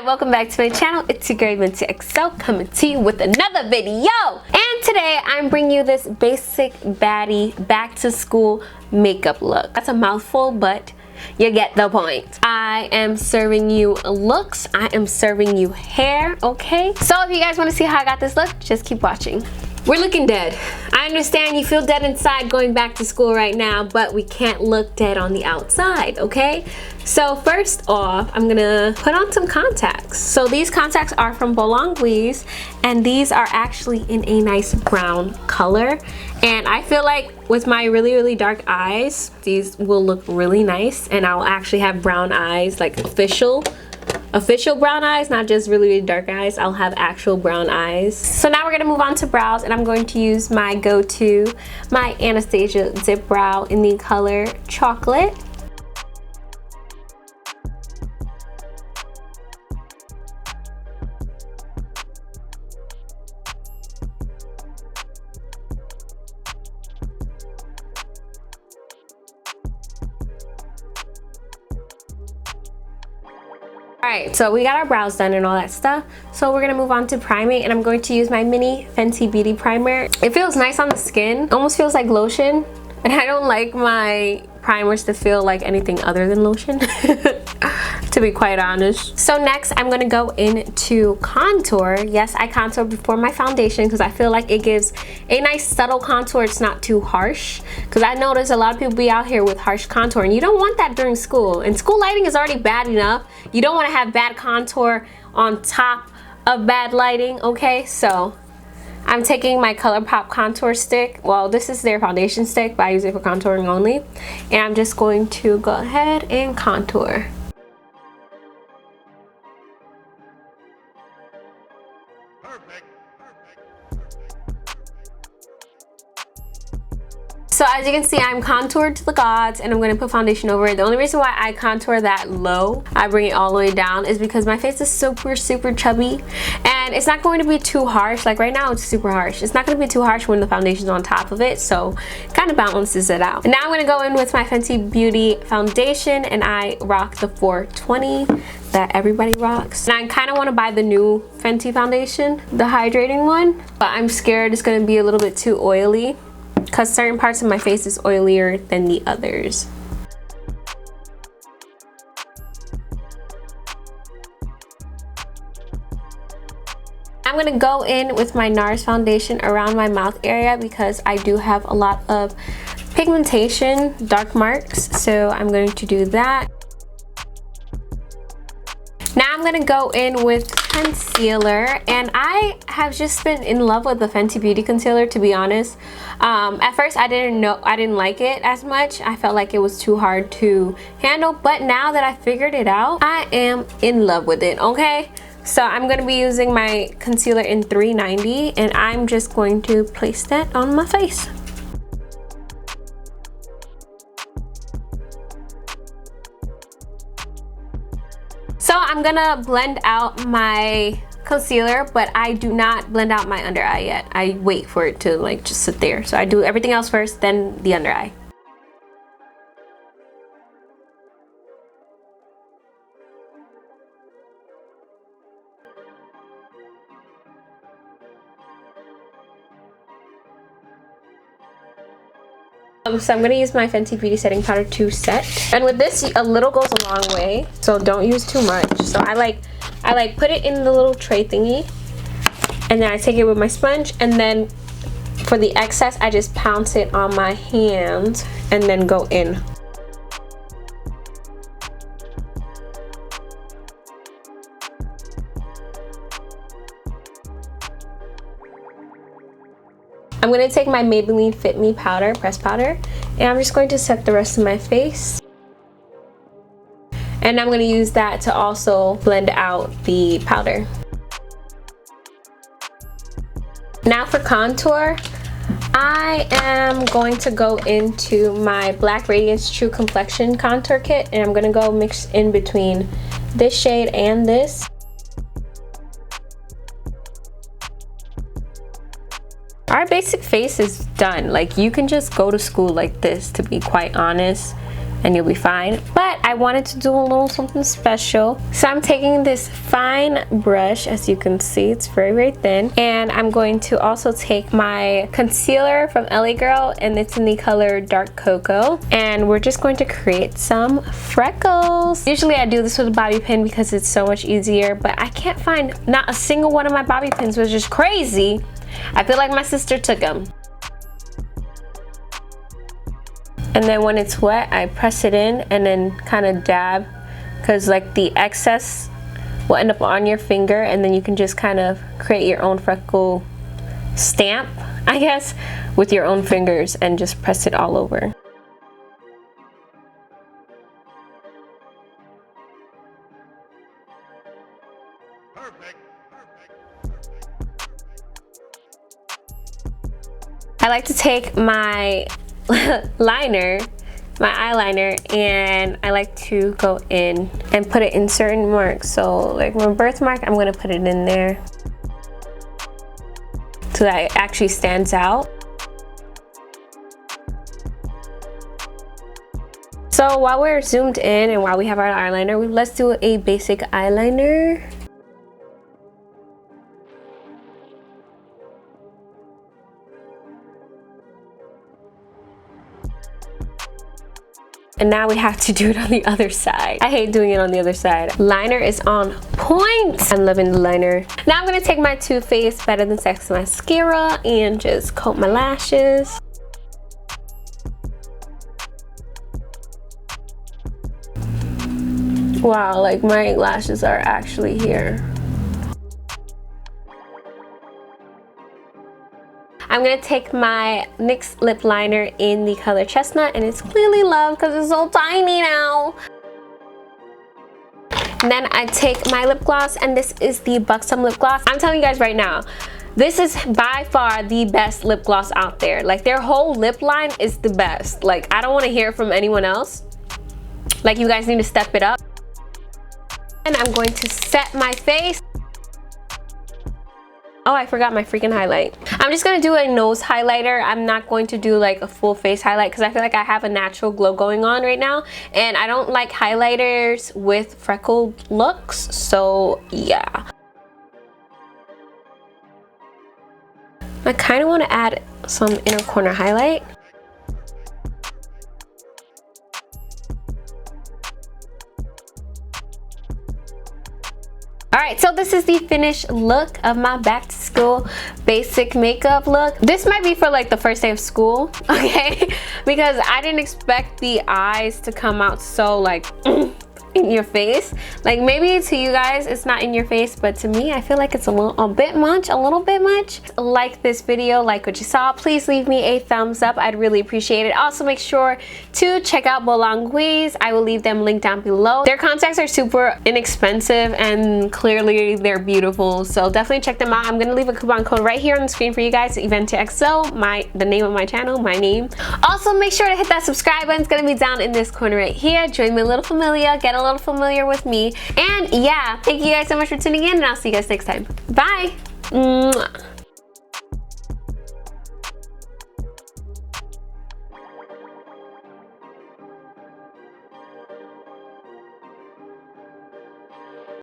welcome back to my channel. It's your girl Minty XL coming to you with another video. And today I'm bringing you this basic baddie back to school makeup look. That's a mouthful, but you get the point. I am serving you looks. I am serving you hair, okay? So if you guys want to see how I got this look, just keep watching. We're looking dead. I understand you feel dead inside going back to school right now, but we can't look dead on the outside, okay? So first off, I'm gonna put on some contacts. So these contacts are from Boulonguise, and these are actually in a nice brown color. And I feel like with my really dark eyes, these will look really nice, and I'll actually have brown eyes, like official brown eyes, not just really dark eyes. I'll have actual brown eyes. So now we're gonna move on to brows, and I'm going to use my go-to, my Anastasia Dip Brow in the color Chocolate. Alright, so we got our brows done and all that stuff. So we're gonna move on to priming, and I'm going to use my mini Fenty Beauty primer. It feels nice on the skin, almost feels like lotion, and I don't like my primers to feel like anything other than lotion, to be quite honest. So next I'm gonna go into contour. Yes, I contour before my foundation because I feel like it gives a nice subtle contour. It's not too harsh, because I notice a lot of people be out here with harsh contour, and you don't want that during school. And school lighting is already bad enough. You don't want to have bad contour on top of bad lighting, okay? So I'm taking my ColourPop contour stick. Well, this is their foundation stick, but I use it for contouring only. And I'm just going to go ahead and contour. So as you can see, I'm contoured to the gods, and I'm going to put foundation over it. The only reason why I contour that low, I bring it all the way down, is because my face is super chubby, and it's not going to be too harsh. Like right now it's super harsh. It's not going to be too harsh when the foundation's on top of it, so it kind of balances it out. And now I'm going to go in with my Fenty Beauty foundation, and I rock the 420 that everybody rocks. And I kind of want to buy the new Fenty foundation, the hydrating one, but I'm scared it's going to be a little bit too oily, because certain parts of my face is oilier than the others. I'm gonna go in with my NARS foundation around my mouth area because I do have a lot of pigmentation, dark marks, so I'm going to do that. Now I'm gonna go in with concealer, and I have just been in love with the Fenty Beauty concealer, to be honest. At first I didn't like it as much. I felt like it was too hard to handle, but now that I figured it out, I am in love with it, okay? So I'm gonna be using my concealer in 390, and I'm just going to place that on my face. So I'm gonna blend out my concealer, but I do not blend out my under eye yet. I wait for it to like just sit there. So I do everything else first, then the under eye. So I'm gonna use my Fenty Beauty setting powder to set, and with this a little goes a long way, so don't use too much. So I like put it in the little tray thingy, and then I take it with my sponge, and then for the excess I just pounce it on my hand and then go in. I'm going to take my Maybelline Fit Me powder, pressed powder, and I'm just going to set the rest of my face. And I'm going to use that to also blend out the powder. Now for contour, I am going to go into my Black Radiance True Complexion Contour Kit, and I'm going to go mix in between this shade and this. Our basic face is done. Like, you can just go to school like this, to be quite honest, and you'll be fine. But I wanted to do a little something special. So I'm taking this fine brush, as you can see, it's very, very thin. And I'm going to also take my concealer from LA Girl, and it's in the color Dark Cocoa. And we're just going to create some freckles. Usually I do this with a bobby pin because it's so much easier, but I can't find not a single one of my bobby pins, which is crazy. I feel like my sister took them. And then when it's wet, I press it in and then kind of dab, because like the excess will end up on your finger, and then you can just kind of create your own freckle stamp, I guess, with your own fingers and just press it all over. Perfect. I like to take my liner, my eyeliner, and I like to go in and put it in certain marks. So like my birthmark, I'm gonna put it in there so that it actually stands out. So while we're zoomed in and while we have our eyeliner, let's do a basic eyeliner. And now we have to do it on the other side. I hate doing it on the other side. Liner is on point. I'm loving the liner. Now I'm gonna take my Too Faced Better Than Sex mascara and just coat my lashes. Wow, like my lashes are actually here. I'm gonna take my NYX lip liner in the color Chestnut, and it's clearly Love because it's so tiny now. And then I take my lip gloss, and this is the Buxom lip gloss. I'm telling you guys right now, this is by far the best lip gloss out there. Like their whole lip line is the best. Like I don't want to hear from anyone else. Like you guys need to step it up. And I'm going to set my face. Oh, I forgot my freaking highlight. I'm just gonna do a nose highlighter. I'm not going to do like a full face highlight because I feel like I have a natural glow going on right now, and I don't like highlighters with freckled looks, so yeah. I kind of want to add some inner corner highlight. Alright, so this is the finished look of my back to school basic makeup look. This might be for like the first day of school, okay? Because I didn't expect the eyes to come out so like in your face. Like maybe to you guys it's not in your face, but to me I feel like it's a little bit much. Like this video, like what you saw, please leave me a thumbs up. I'd really appreciate it. Also make sure to check out Boulonguise. I will leave them linked down below. Their contacts are super inexpensive and clearly they're beautiful, so definitely check them out. I'm gonna leave a coupon code right here on the screen for you guys, EventXO, the name of my channel, my name. Also make sure to hit that subscribe button. It's gonna be down in this corner right here. Join me a little familiar, get a little familiar with me, and yeah, thank you guys so much for tuning in, and I'll see you guys next time. Bye. Mwah.